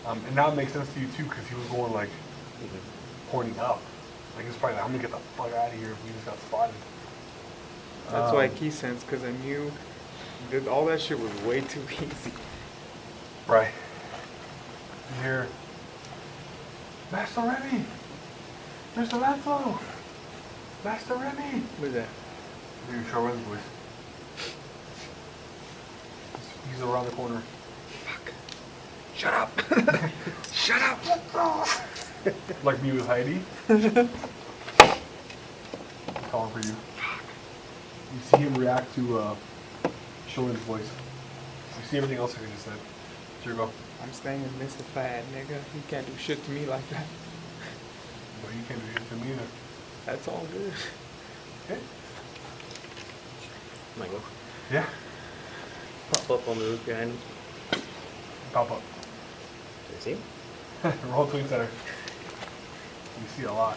And now it makes sense to you too, because he was going like pointing up. Like he's probably like, I'm gonna get the fuck out of here if we just got spotted. That's why key sense, because I knew that all that shit was way too easy. Right. You hear, Master Remy! Mr. Lancelot! Master Remy! What is that? Dude, Charwen's voice. He's around the corner. Fuck. Shut up! Shut up! Like me with Heidi. I'm calling for you. You see him react to Charwen's voice. You see everything else I just said. Here you go. I'm staying mystified, nigga. You can't do shit to me like that. But you can't do shit to me either. That's all good. Okay. Michael, Yeah. pop up on the roof behind him. Pop up. Do you see him? Roll Twin Center. You see a lot.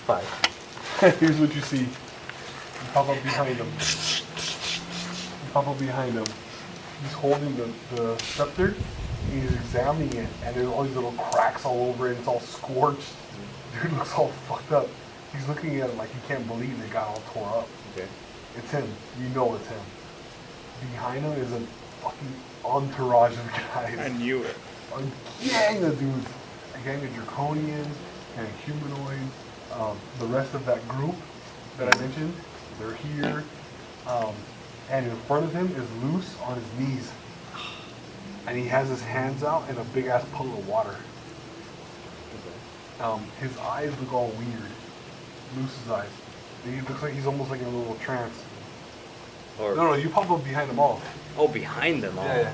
5. Here's what you see. You pop up behind him. You pop up behind him. He's holding the scepter and he's examining it, and there's all these little cracks all over it. It's all scorched. Dude looks all fucked up. He's looking at it like he can't believe it got all tore up. Okay. It's him. You know it's him. Behind him is a fucking entourage of guys. I knew it. A gang of dudes. A gang of draconians and humanoids. The rest of that group that I mentioned, they're here. And in front of him is Luce on his knees. And he has his hands out in a big ass puddle of water. His eyes look all weird. Luce's eyes. He looks like he's almost like in a little trance. Or No, you pop up behind them all. oh, behind them all. Yeah.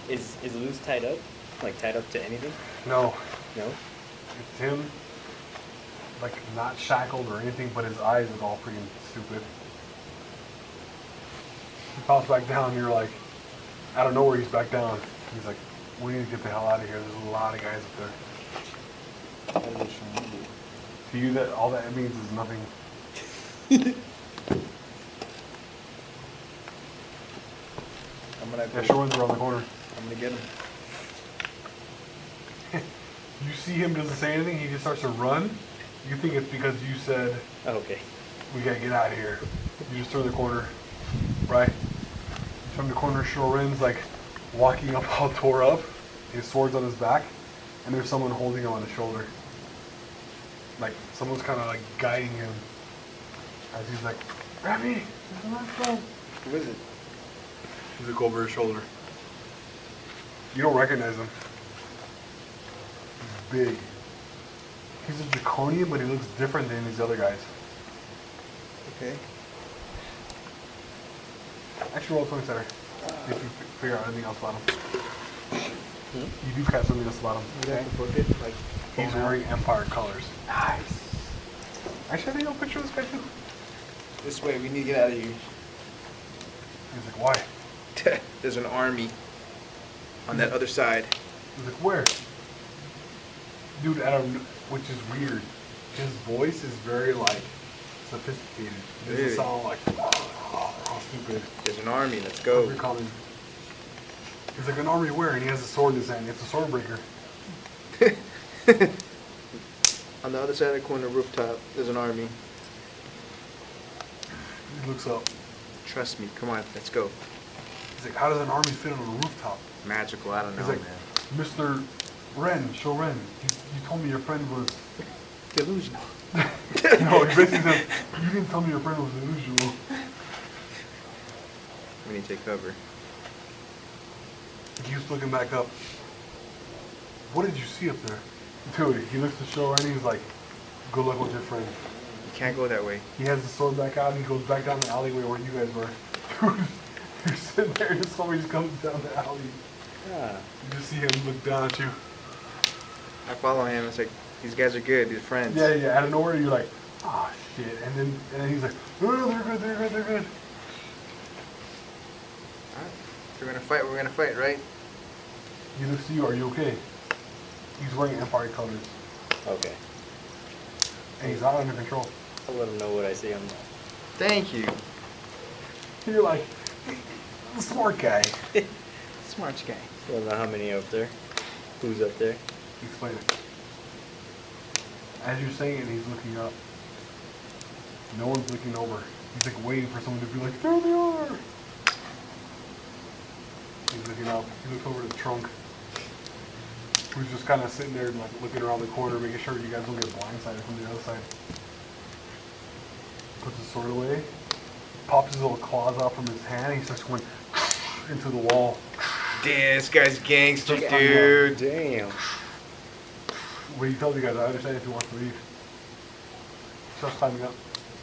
Is Luz tied up? Like tied up to anything? No, No. it's him. Like not shackled or anything, but his eyes look all freaking stupid. He pops back down. You're like, out of nowhere, he's back down. He's like, we need to get the hell out of here. There's a lot of guys up there. What are they trying to do? To you, that all that means is nothing. I'm gonna Yeah, Shoreman's around the corner. I'm gonna get him. You see him doesn't say anything. He just starts to run. You think it's because you said Oh, okay. we gotta get out of here. You just turn the corner, right? From the corner, Shoren's like walking up all tore up. His sword's on his back, and there's someone holding him on his shoulder. Like someone's kind of like guiding him as he's like, Remy, this is my phone. Who is it? He's like over his shoulder. You don't recognize him. He's big. He's a draconian, but he looks different than these other guys. Okay. Actually, roll 20 center. If you figure out anything else about him. Hmm? You do catch something else about him. You have to book it, like, He's wearing Empire colors. nice. Actually, I think I'll picture this guy too. This way, we need to get out of here. He's like, why? There's an army on that other side. He's like, where? Dude, I don't know, which is weird. His voice is very, like, sophisticated. It doesn't Really? sound like, oh, stupid. There's an army. Let's What go. you're calling. He's like, an army where? And he has a sword in his hand. It's a sword breaker. On the other side of the corner rooftop, there's an army. He looks up. Trust me. Come on, let's go. He's like, how does an army fit on a rooftop? Magical. I don't know, He's like, man. Mr. Ren, Show Ren, you told me your friend was... Delusional. No, he basically said, you didn't tell me your friend was delusional. We need to take cover. He keeps looking back up. What did you see up there? Dude, he looks to Show Ren and he's like, good luck with your friend. You can't go that way. He has the sword back out and he goes back down the alleyway where you guys were. Dude, you're sitting there and somebody's coming down the alley. Ah. You just see him look down at you. I follow him. It's like, these guys are good. They're friends. Yeah, out of nowhere you're like, oh shit. And then he's like, oh, they're good. Alright. We're gonna fight. We're gonna fight, right? He looks to you, are you okay? He's wearing Empire colors. Okay. And he's not under control. I'll let him know what I see on the... Thank you. You're like, smart guy. Smart guy. You don't know how many are up there? Who's up there? Explain it. As you're saying it, he's looking up. No one's looking over. He's like waiting for someone to be like, there they are! He's looking up. He looks over to the trunk. Who's just kind of sitting there like looking around the corner, making sure you guys don't get blindsided from the other side. Puts his sword away. Pops his little claws out from his hand. He starts going into the wall. Damn, this guy's gangster, Just dude. Damn. What he tells you guys, I understand if he wants to leave. Starts climbing up.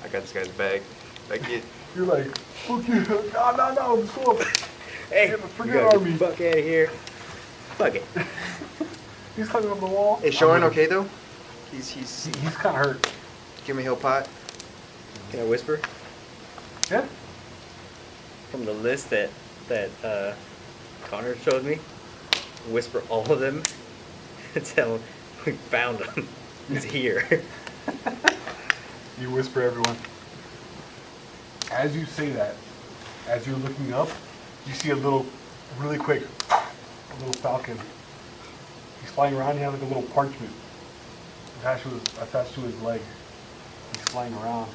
I got this guy's bag. Like it. You're like, fuck you. No, let's go up. Hey, forget you gotta army. get the fuck out of here. Fuck it. He's climbing up the wall. Is Shorin okay though? He's He's kind of hurt. give me a hill pot. Can I whisper? Yeah? From the list that Connor showed me, whisper all of them and tell him we found him. He's here. You whisper everyone. As you say that, as you're looking up, you see a little, really quick, a little falcon. He's flying around, he has like a little parchment attached to his leg. He's flying around.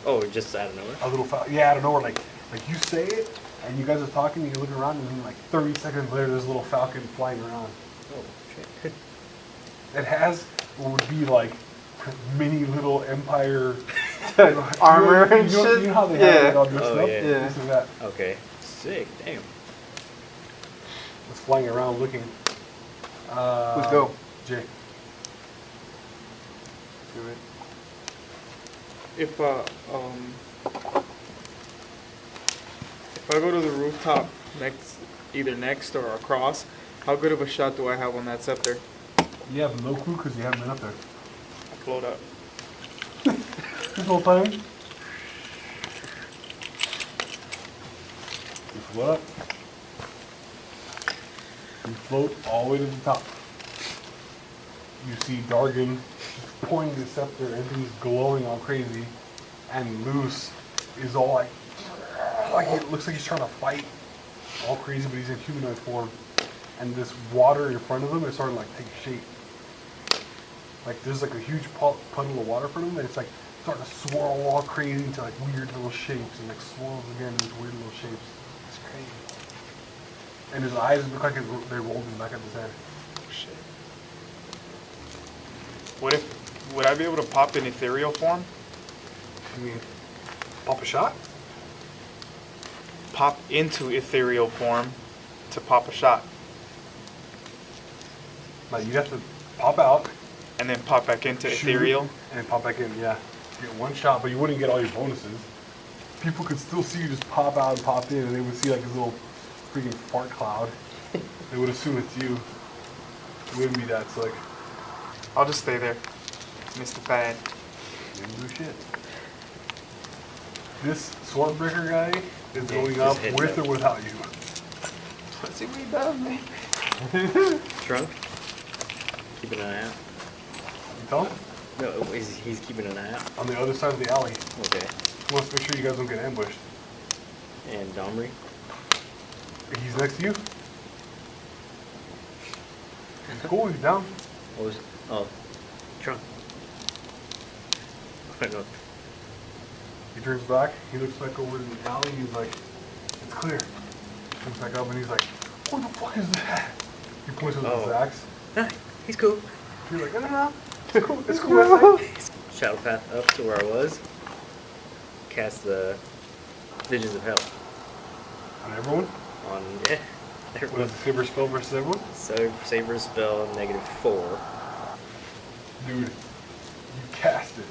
Oh, just out of nowhere? A little falcon, yeah, out of nowhere, like you say it, and you guys are talking, and you're looking around, and then like 30 seconds later, there's a little falcon flying around. Oh, shit. It has what would be like mini little Empire Armor you know, and you know, shit? You know how they Yeah. have it all dressed Oh, up? yeah. Yeah. This is that. Okay. Sick. Damn. It's flying around looking. Let's go. Jay. Do it. If I go to the rooftop either next or across, how good of a shot do I have on that scepter? You have no clue because you haven't been up there. I float up. This whole time. You float up. You float all the way to the top. You see Dargan pointing the scepter, everything's glowing all crazy, and Luce is all like it looks like he's trying to fight, all crazy, but he's in humanoid form. And this water in front of him is starting to like take shape. Like there's like a huge puddle of water in front of him, and it's like starting to swirl all crazy into like weird little shapes, and like swirls again into weird little shapes. It's crazy. And his eyes look like they rolled in the back of his head. Shit. Would I be able to pop in ethereal form? I mean, pop a shot? Pop into ethereal form to pop a shot, Like you have to pop out, and then pop back into shoot, ethereal. and then pop back in. Yeah, you get one shot, but you wouldn't get all your bonuses. People could still see you just pop out and pop in, and they would see like this little freaking fart cloud. They would assume it's you. It wouldn't be that slick. I'll just stay there, Mr. Bad. You didn't do shit. This Swordbreaker guy is Yeah, going just up heading with up. or without you. Let's see what he does, man. Trunk? Keeping an eye out. You tell him? No, he's keeping an eye out. On the other side of the alley. Okay. He wants to make sure you guys don't get ambushed. And Domri? He's next to you. He's cool, he's down. What was? Oh, Trunk. I know. He turns back, he looks back over to the alley, he's like, it's clear. Comes back up and he's like, what the fuck is that? He points with his axe. Nah, he's cool. You're like, no, it's cool, it's cool. Shadow path up to where I was. Cast the Visions of Hell On everyone? on What everyone. is the saber spell versus everyone? Saber spell -4. Dude, you cast it.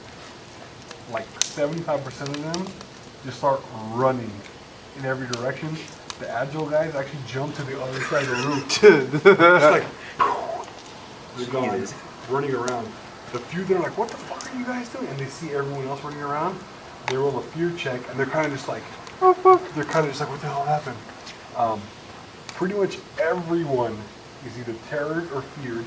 Like 75% of them just start running in every direction. The agile guys actually jump to the other side of the room. Just like, they're gone, Jesus. running around. The few that are like, what the fuck are you guys doing? And they see everyone else running around, they roll a fear check, and they're kind of just like, oh fuck. They're kind of just like, what the hell happened? Pretty much everyone is either terrored or feared,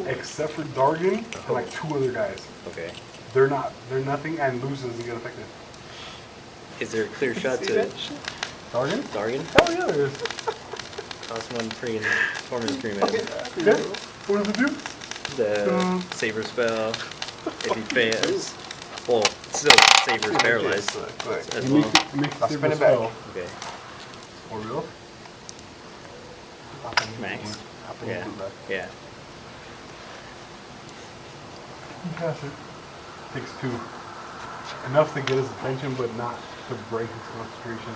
except for Dargan and like 2 other guys. Okay. They're nothing, and Luz doesn't get affected. Is there a clear shot See to that shit? Dargan? Dargan? Hell yeah, there is. Toss one freaking torment scream at him. Okay. What does it do? The saber spell. If he fails, well, still saber's paralyzed Look. as It well. makes I'll a spin saber it back. spell. Okay. For real? Max. I'll Yeah. put it back. Yeah. You pass it. Takes 2. Enough to get his attention, but not to break his concentration.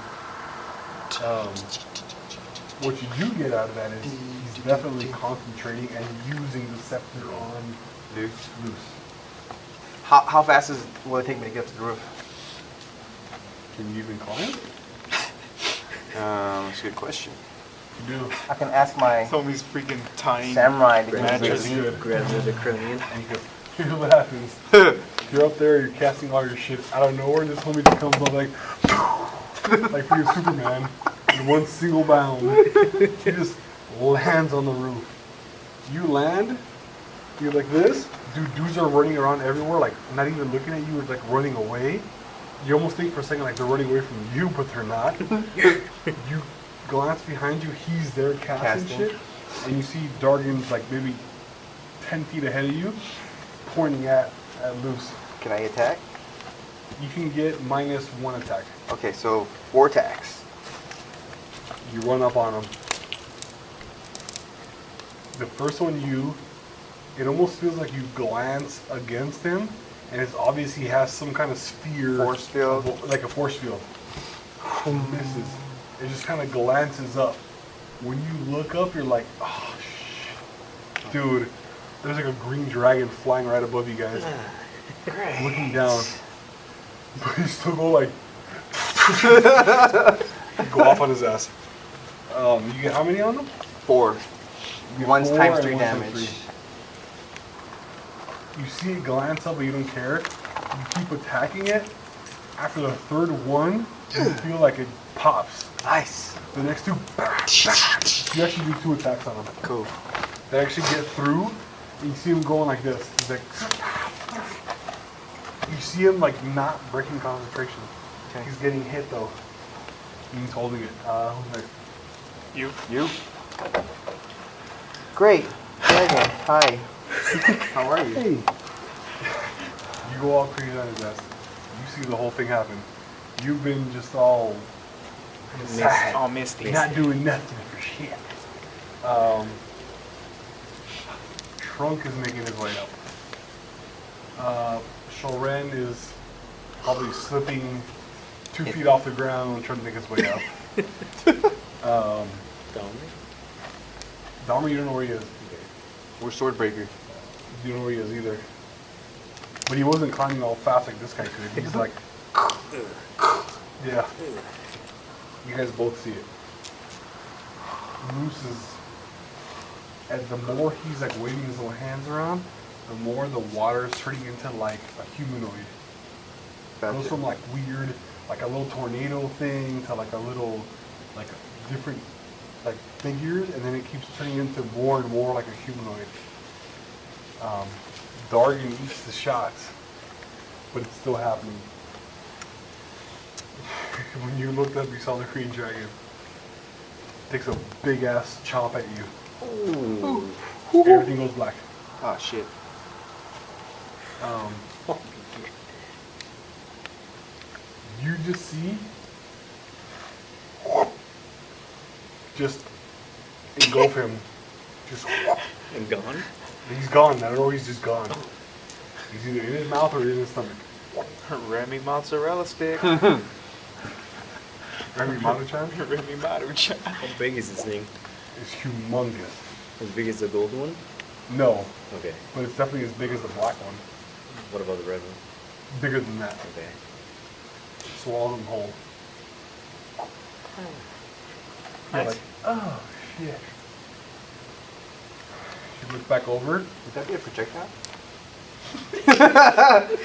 What you do get out of that is he's definitely concentrating and using the scepter on Loose. loose. How fast will it take me to get to the roof? Can you even climb? That's a good question. You do. I can ask my Tommy's freaking tiny. samurai to Grab give me That's a the, good. grab the cranium. And because here's what happens. You're up there, you're casting all your shit out of nowhere, this homie just comes up like freaking Superman in one single bound. He just lands on the roof. You land, you're like this, dudes are running around everywhere, like not even looking at you, like running away. You almost think for a second like they're running away from you, but they're not. You glance behind you, he's there casting shit, and you see Dargan's like maybe 10 feet ahead of you, pointing at Loose. Can I attack? You can get -1 attack. Okay, so 4 attacks. You run up on him. The first one it almost feels like you glance against him, and it's obvious he has some kind of sphere. Force field? Like a force field. Misses. It just kind of glances up. When you look up, you're like, oh, shit. Dude, there's like a green dragon flying right above you guys. Great. Looking down. But you still go like, go off on his ass. You get how many on him? 4. You get 1 4 times and 3 1 times damage. 3. You see it glance up, but you don't care. You keep attacking it. After the 3rd one, you feel like it pops. Nice. The next 2, you actually do 2 attacks on him. Cool. They actually get through, and you see him going like this. He's like, you see him like not breaking concentration. Okay. He's getting hit though. And he's holding it. Who's next? You? Great. Dragon, hi. How are you? Hey. You go all crazy on his ass. You see the whole thing happen. You've been just all sad. All misty. Not doing nothing for shit. Trunk is making his way up. Shoren is probably slipping 2 feet off the ground and trying to make his way up. Dahmer, you don't know where he is. We're Swordbreaker. You don't know where he is either. But he wasn't climbing all fast like this guy could. He's like, yeah. You guys both see it. Moose is, as the more he's like waving his little hands around, the more the water is turning into like a humanoid. It goes from like weird, like a little tornado thing to like a little, like different, like figures, and then it keeps turning into more and more like a humanoid. Dargan eats the shots, but it's still happening. When you looked up, you saw the green dragon. Takes a big ass chomp at you. Ooh. Everything goes black. Oh shit. You just see, just engulf him. Just, And gone? he's gone. I don't know, he's just gone. He's either in his mouth or in his stomach. Remy mozzarella stick. Remy Maruchan Remy Maruchan. How big is this thing? is humongous. As big as the gold one? No, Okay. but it's definitely as big as the black one. What about the red one? Bigger than that. Okay. Swallows them whole. You're like, oh shit. She looks back over. Would that be a projectile?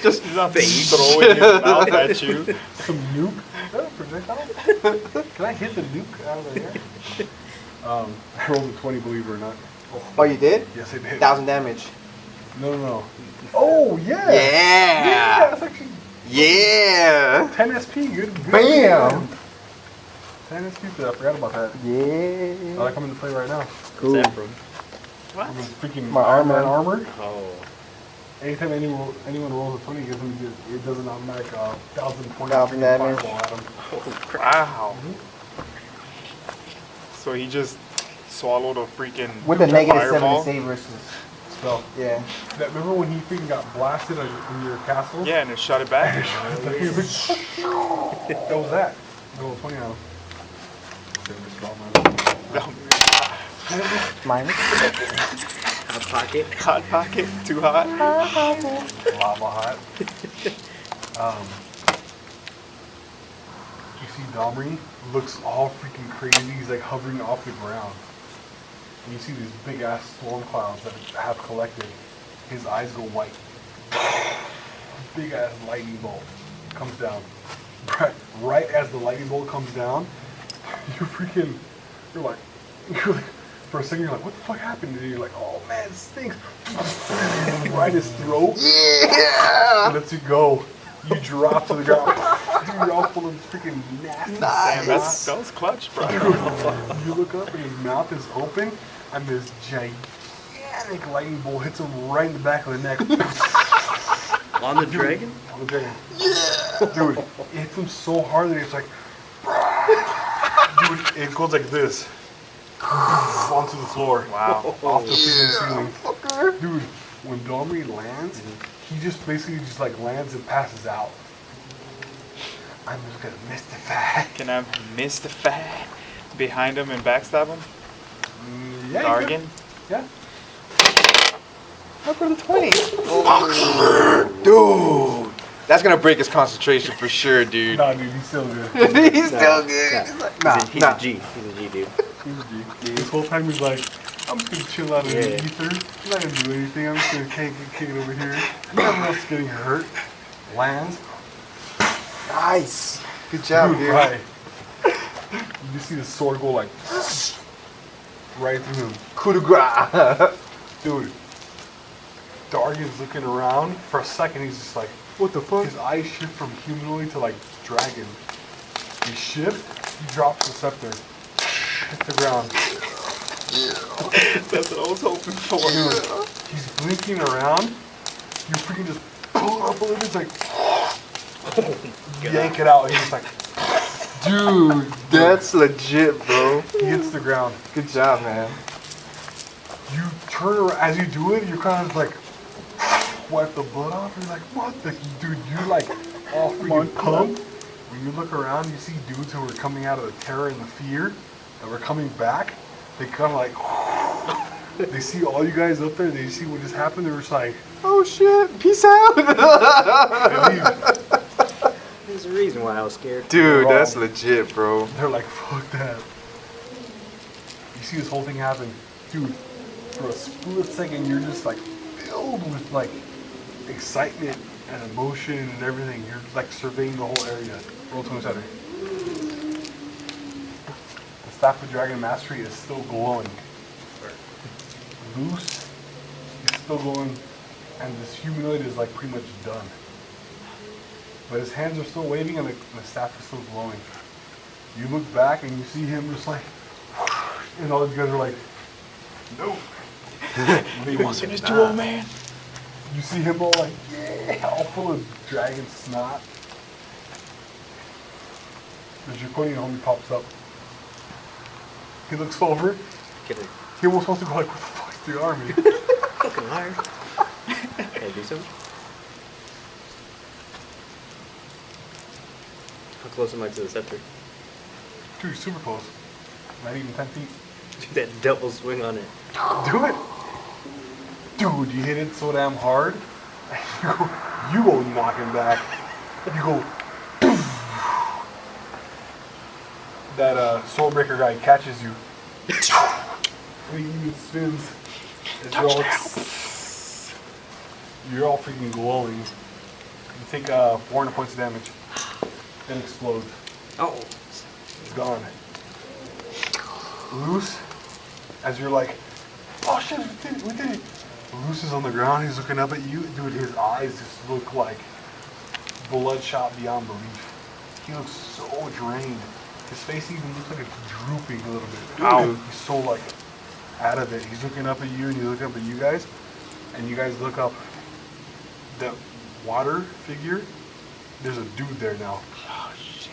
Just nothing throwing his mouth at you. Some nuke. Is that a projectile? Can I hit the nuke out of the air? I rolled a 20, believe it or not. Oh, you did? Yes, I did. 1,000 damage. No. Oh, yeah. Yeah. That's actually Yeah. 10 SP. Good. Bam. Sand is stupid. I forgot about that. Yeah. Oh, I come into play right now. Cool. What's that from? I mean, freaking My Iron Man armor. armor. Oh. Anytime anyone rolls a 20, it does an automatic 1,020 1,000 damage. fireball at him. Wow. So he just swallowed a freaking With the negative 7 fireball? to save versus. So, Yeah. remember when he freaking got blasted in your castle? Yeah, and it shot it back. Like, he was like, that was that. Roll 20 on him. Minus. Hot pocket. Hot pocket, too hot. Lava hot. You see Domri looks all freaking crazy. He's like hovering off the ground. And you see these big ass storm clouds that have collected. His eyes go white. Big ass lightning bolt comes down. Right as the lightning bolt comes down, you're like, for a second you're like, what the fuck happened? And you're like, oh man, it stinks. Right his throat. Yeah. He lets you go. You drop to the ground. You're all full of freaking nasty Damn, snot. that was clutch, bro. You look up and his mouth is open and this gigantic lightning bolt hits him right in the back of the neck. On the dragon? On the dragon. Yeah. Dude, it hits him so hard that it's like, dude, it goes like this. Onto the floor. Wow. Off the freaking ceiling. Dude, when Domri lands, he just basically just like lands and passes out. I'm just gonna miss the fact. Can I miss the fat behind him and backstab him? Yeah. Dargan? Yeah. How for the 20? Dude. That's gonna break his concentration for sure, dude. Nah, dude, he's still good. He's still good. He's like, He's a G. He's a G, dude. This whole time he's like, I'm just gonna chill out in the Yeah. ether. I'm not gonna do anything. I'm just gonna kick it over here. Nothing else is getting hurt. Lands. Nice. Good job, dude. Right. You just see the sword go like right through him. Coup de grace. Dude. Dargan's looking around. For a second, he's just like, what the fuck? His eyes shift from humanoid to like dragon. He shifts, he drops the scepter. Hits the ground. That's what I was hoping for. Dude, he's blinking around. You freaking just pull it up a little bit. It's like, yank it out. And he's like, Dude, that's legit, bro. he hits the ground. Good job, man. You turn around, as you do it, you're kind of like, wipe the blood off. You're like, what the, dude, you're like all freaking pumped. When you look around, you see dudes who are coming out of the terror and the fear that were coming back. They kind of like, they see all you guys up there. They see what just happened. They're just like, Oh shit, peace out. they leave. There's a reason why I was scared. Dude, that's legit, bro. They're like, fuck that. You see this whole thing happen. Dude, for a split second, you're just like filled with like excitement and emotion and everything. You're like surveying the whole area. Roll 20 center. The Staff of Dragon Mastery is still glowing. Loose is still glowing, and this humanoid is like pretty much done. But his hands are still waving and the staff is still glowing. You look back and you see him just like, and all you guys are like, no. He wants in his duel, man. You see him all like, yeah, all full of dragon snot. The Draconian homie pops up. He looks over. Get it. He almost wants to go like, what the fuck's the army? Fucking liar. Can I do something? How close am I to the scepter? Dude, super close. Not even 10 feet. Do that double swing on it. Do it. Dude, you hit it so damn hard. You go knocking back. You go. That swordbreaker guy catches you. And he even spins. As you're all freaking glowing. You take 400 points of damage. Then explode. Oh. It's gone. Loose, as you're like, oh shit, we did it. Loose is on the ground, he's looking up at you. Dude, his eyes just look like bloodshot beyond belief. He looks so drained. His face even looks like it's drooping a little bit. Ow. He's so like out of it. He's looking up at you and he's looking up at you guys. And you guys look up. The water figure, there's a dude there now. Oh shit.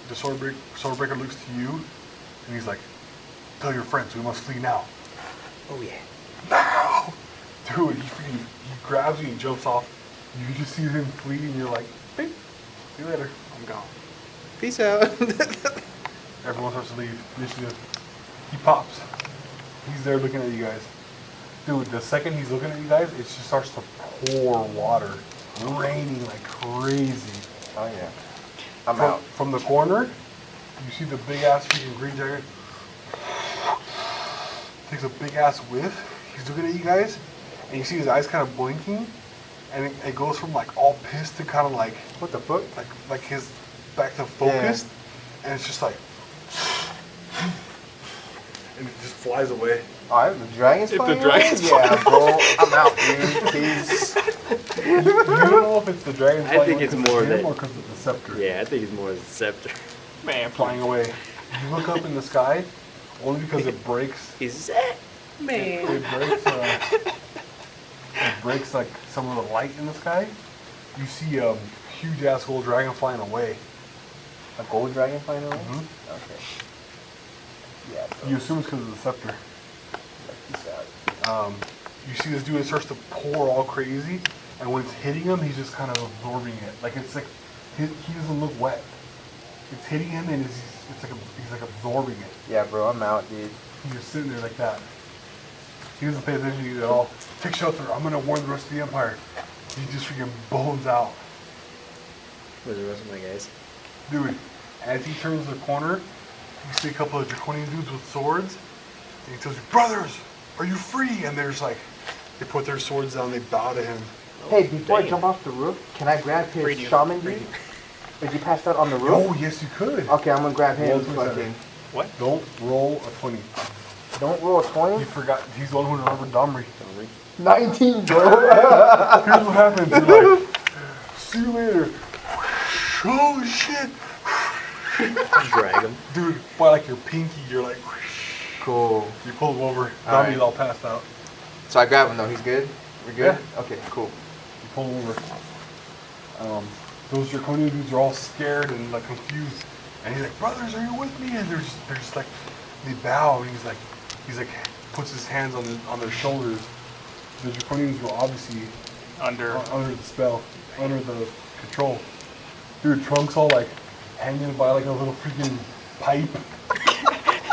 The swordbreaker looks to you and he's like, tell your friends, we must flee now. Oh yeah. Now! Dude, he grabs you and jumps off. You just see him flee and you're like, beep, see you later. I'm gone. Peace out. Everyone starts to leave. Initiative. He pops. He's there looking at you guys. Dude, the second he's looking at you guys, it just starts to pour water. Raining like crazy. Oh yeah. I'm From, out. from the corner, you see the big ass freaking green dragon. Takes a big ass whiff. He's looking at you guys, and you see his eyes kind of blinking, and it goes from like all pissed to kind of like What the fuck? like his back to focused, and it's just like, and it just flies away. Alright, the dragon's If the flying dragon's away? Yeah, bro. I'm out, dude. Peace. You don't know if it's the dragon I flying think away it's 'cause more of him that- or because of the scepter. Yeah, I think it's more the scepter. Man, Flying away. You look up in the sky, only because it breaks. Is that It man? breaks. It breaks like some of the light in the sky. You see a huge ass gold dragon flying away. A gold dragon flying away? Mhm. Okay. Yeah, bro. You assume it's because of the scepter. Peace out. You see this dude, it starts to pour all crazy, and when it's hitting him, he's just kind of absorbing it. Like it's like he doesn't look wet. It's hitting him, and it's like he's like absorbing it. Yeah, bro. I'm out, dude. He's just sitting there like that. He doesn't pay attention to you at all. Take shelter. I'm gonna warn the rest of the empire. He just freaking bones out. Where's the rest of my guys? Dude, as he turns the corner, you see a couple of draconian dudes with swords, and he tells you, brothers, are you free? And there's like, they put their swords down, they bow to him. Hey, before I Damn. jump off the roof, can I grab his Radio. shaman dude? Is he passed out on the roof? Oh, yes, you could. Okay, I'm gonna grab him. Roll 27. Fucking. what? Don't roll a 20. Don't roll a He 20. forgot, he's the one who remembered Domri. 19, bro. Here's what happens, you're like, see you later. Oh, shit. Drag him. Dude, by like your pinky, you're like, Cool. you pull him over. Alright. Domri's all passed out. So I grab him though. He's good. We're good. Okay, cool. You pull him over. Those draconian dudes are all scared and like confused, and he's like, "Brothers, are you with me?" And they're just like, they bow, and he's like, puts his hands on their shoulders. The draconians were obviously Under. under the spell, under the control. Dude, Trunks all like hanging by like a little freaking pipe,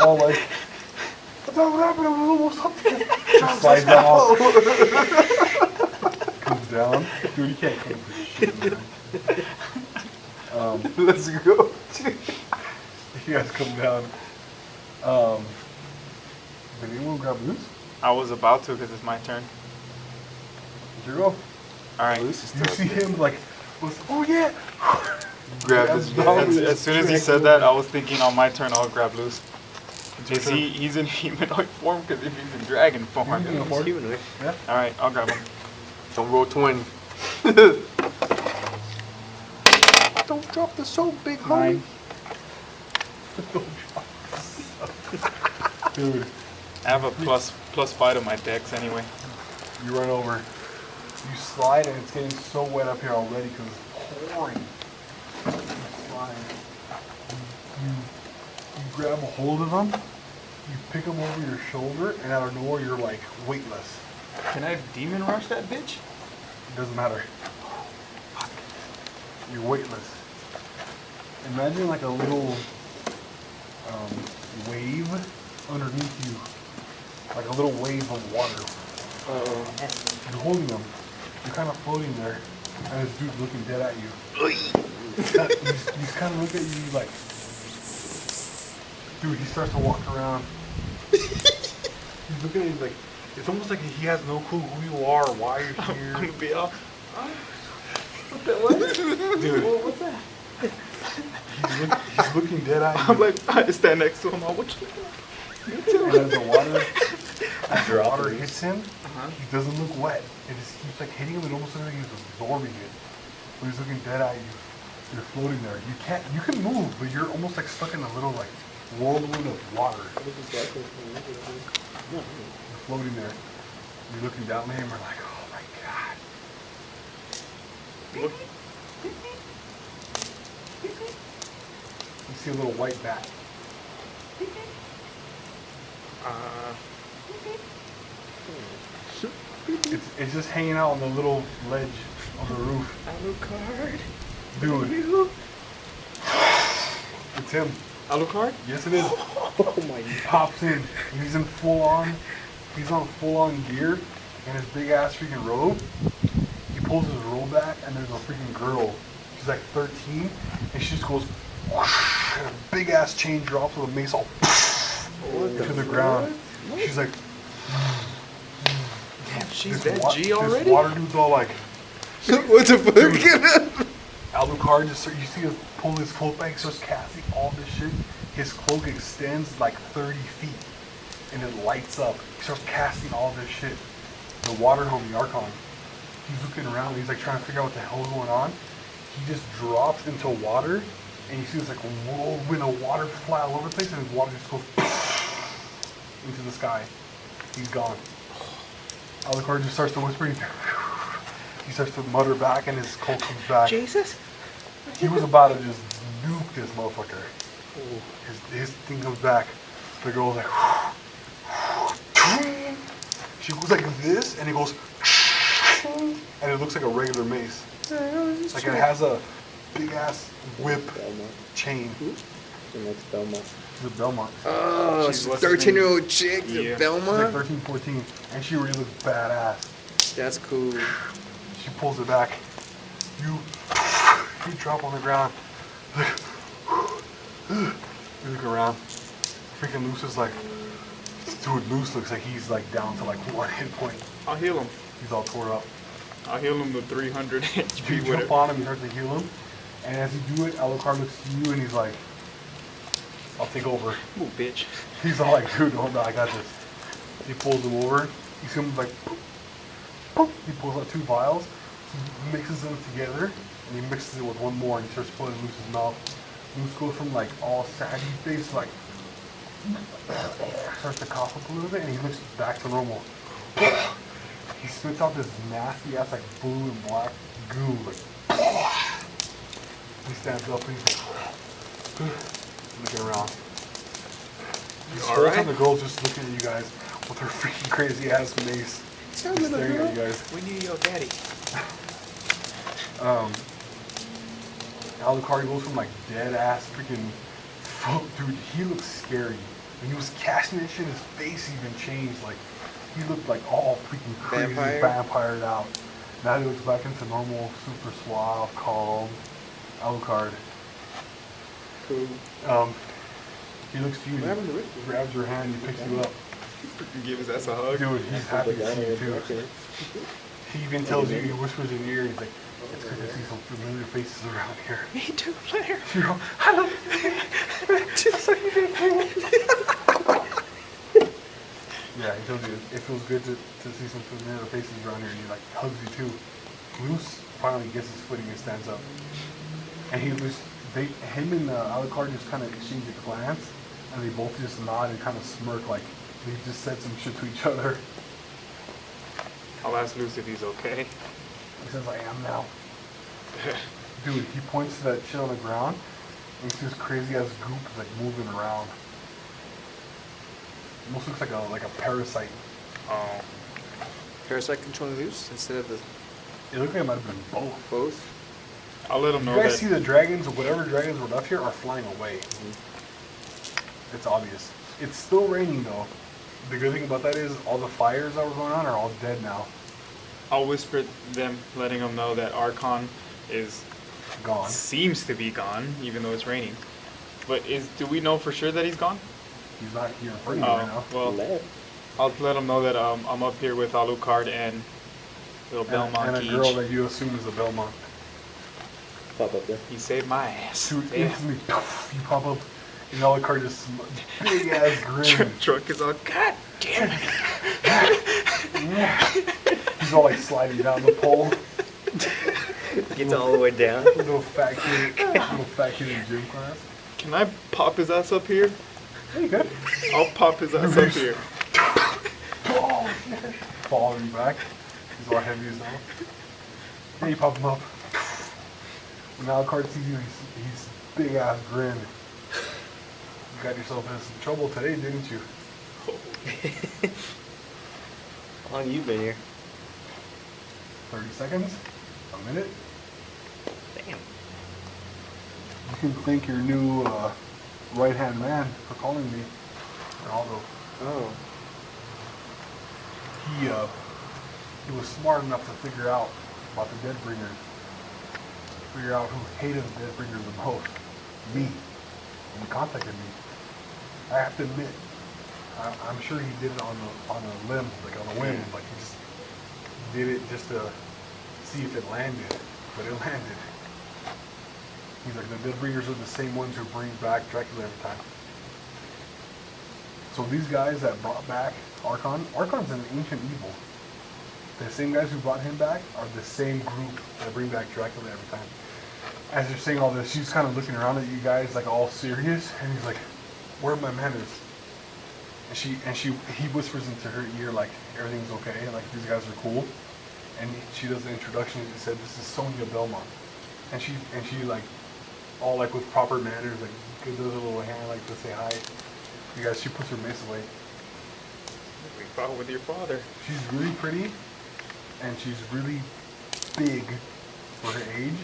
all like, what happened? I was almost up there. Just slides off. Comes down. Dude, you can't come for shit, man. Let's go. You guys come down. Did anyone grab loose? I was about to because it's my turn. Here you go. All right. You see him like, oh yeah. Grab Grabs this Domri. As soon as he said that, I was thinking on my turn I'll grab loose. Is he's in humanoid form? Because if he's in dragon form. He's in He's humanoid. Yeah. All right, I'll grab him. Don't roll 20. Don't drop the soap, big homie. 9. Dude, I have a plus 5 to my dex anyway. you run over. You slide and it's getting so wet up here already because it's pouring. You slide. You grab a hold of him. You pick him over your shoulder, and out of nowhere you're like weightless. Can I demon rush that bitch? It doesn't matter. You're weightless. Imagine like a little wave underneath you. Like a little wave of water. You're holding him. You're kind of floating there. And this dude's looking dead at you. He's kind of looking at you like... Dude, he starts to walk around. He's looking at you like... It's almost like he has no clue who you are or why you're I'm here. gonna be off. Dude, What's that? he's looking dead at you. I'm like, I stand next to him. What you doing? And as the water hits him, he doesn't look wet. It just keeps like hitting him. It almost looks like he's absorbing it. But he's looking dead at you. You're floating there. You can move, but you're almost like stuck in a little like whirlwind of water. You're floating there. You're looking down at him, we're like, oh my god. Look, You see a little white bat. It's just hanging out on the little ledge on the roof. Alucard. Dude, it's him. Alucard? Yes, it is. Oh my He god. pops in. He's in he's on full on gear and his big ass freaking robe. He pulls his robe back and there's a freaking girl. She's like 13 and she just goes whoosh, and a big ass chain drops with a mace all to the ground. She's like, Damn, she's this that wa- G this already? water dude's all like, What the fuck? Alucard just you see him pull his cloak back, starts casting all this shit. His cloak extends like 30 feet and it lights up. He starts casting all this shit. The water homie Archon, he's looking around, he's like trying to figure out what the hell's going on. He just drops into water and you see this like whirlwind of water fly all over the place and his water just goes into the sky. He's gone. Alucard just starts to whisper. He starts to mutter back and his cloak comes back. Jesus? He was about to just nuke this motherfucker. His thing comes back. The girl's like, she goes like this, and it goes, and it looks like a regular mace. Like it has a big ass whip chain. The next Belmont. The Belmont. Oh, She's a what's her name? 13-year-old chick, Yeah. the She's like Belmont. 13, 14, and she really looks badass. That's cool. She pulls it back. You drop on the ground. You look around. Freaking Luce is like, dude, Luce looks like he's like down to like 1 hit point. I'll heal him. He's all tore up. I'll heal him to 300 You HP with jump it. on him, you start to heal him, and as you do it, Alucard looks to you and he's like, I'll take over. Ooh, bitch. He's all like, dude, hold on, I got this. He pulls him over. You see him like, boop, boop. He pulls out 2 vials. He mixes them together, and he mixes it with one more, and he starts putting it in Luce's mouth. Luce goes from like all saggy face to like, starts to cough up a little bit, and he looks back to normal. He spits out this nasty ass like blue and black goo. Like, he stands up and he's like, looking around. This whole alright? time the girl's just looking at you guys with her freaking crazy ass mace. Tell Just me, staring little at you guys. We need your daddy. Alucard goes from like dead ass freaking dude, he looks scary. When he was casting that shit, his face even changed. Like he looked like all freaking crazy Vampire? vampired out. Now he looks back into normal, super suave, calm Alucard. Cool. He looks to you, What happened to he Richard? grabs your hand, he picks you up. Give his ass a hug. Dude, he's happy to see you too. He even tells you, he whispers in your ear, he's like, it's good to see some familiar faces around here. Me too, player. You're all, hello. Just like you did. Yeah, he tells you it feels good to see some familiar faces around here, and he like hugs you too. Luce finally gets his footing and stands up. And him and Alucard just kind of exchange a glance, and they both just nod and kind of smirk like they just said some shit to each other. I'll ask Luce if he's okay. He says, I am now. Dude, he points to that shit on the ground, and you see this crazy ass goop like moving around. Almost looks like a parasite. Oh. Parasite controlling loose instead of the It looked like it might have been both. both. I'll let him You know guys that. see the dragons, whatever dragons were left here, are flying away. It's obvious. It's still raining though. The good thing about that is all the fires that were going on are all dead now. I'll whisper them, letting them know that Archon is Gone. seems to be gone, even though it's raining. But do we know for sure that he's gone? He's not here in front of you right now. Well, Left. I'll let him know that I'm up here with Alucard and little Belmont And a Geach. girl that you assume is a Belmont. Pop up there. He saved my ass. Dude, Damn. instantly, poof, you pop up, and all the car just big ass grin. Truck is all, God damn it. He's all like sliding down the pole. Gets all the way down. Little fat kid in gym class. Can I pop his ass up here? Hey, good. I'll pop his ass up here. Oh, shit. Falling back. He's all heavy as hell. Hey, you pop him up. When Alucard sees you, he's big ass grin. You got yourself in some trouble today, didn't you? How long you been here? 30 seconds? A minute? Damn. You can thank your new right-hand man for calling me, Ronaldo. Oh. He was smart enough to figure out about the Deadbringers. Figure out who hated the Deadbringers the most. Me. And he contacted me. I have to admit, I'm sure he did it on a limb, like on a whim. Like he just did it just to see if it landed, but it landed. He's like, the Deadbringers are the same ones who bring back Dracula every time. So these guys that brought back Archon's an ancient evil. The same guys who brought him back are the same group that bring back Dracula every time. As you're saying all this, she's kind of looking around at you guys like all serious, and he's like, "Where are my manners?" And he whispers into her ear like everything's okay, like these guys are cool. And she does the introduction. She said, "This is Sonia Belmont," and she like all like with proper manners, like gives her a little hand like to say hi. You guys, she puts her mace away. We fought with your father. She's really pretty, and she's really big for her age,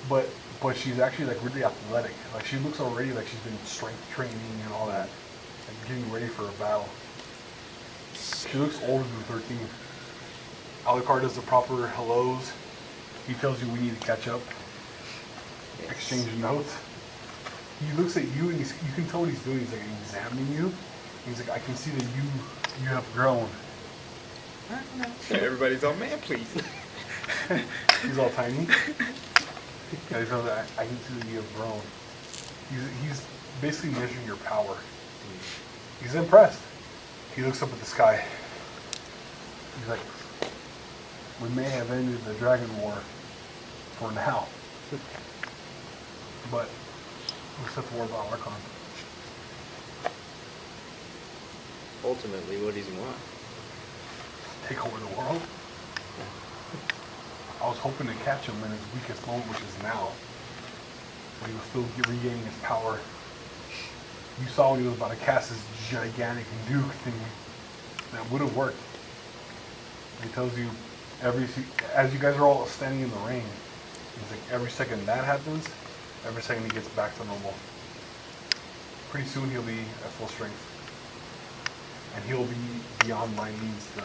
but she's actually like really athletic. Like she looks already like she's been strength training and all that, and getting ready for a battle. She looks older than 13. Alucard does the proper hellos. He tells you we need to catch up. Yes. Exchange notes. He looks at you and you can tell what he's doing. He's like examining you. He's like, I can see that you have grown. Everybody's all, man, please. He's all tiny. Yeah, he's all like, I can see that you have grown. He's basically measuring your power. He's impressed. He looks up at the sky. He's like, we may have ended the Dragon War for now, but we still have to worry about Archon. Ultimately, what does he want? Take over the world. I was hoping to catch him in his weakest moment, which is now. When he was still regaining his power. You saw when he was about to cast his gigantic nuke thing. That would have worked. He tells you as you guys are all standing in the rain, he's like, every second that happens, every second he gets back to normal. Pretty soon he'll be at full strength. And he'll be beyond my means to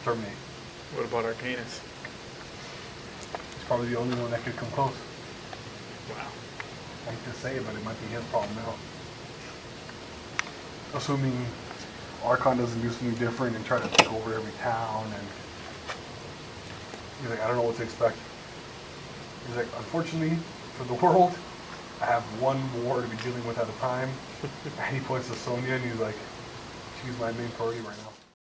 terminate. What about Arcanus? He's probably the only one that could come close. Wow. I hate to say it, but it might be his problem now. Assuming Archon doesn't do something different and try to take over every town, and he's like, I don't know what to expect. He's like, unfortunately for the world, I have one war to be dealing with at a time. And he points to Sonya and he's like, she's my main priority right now.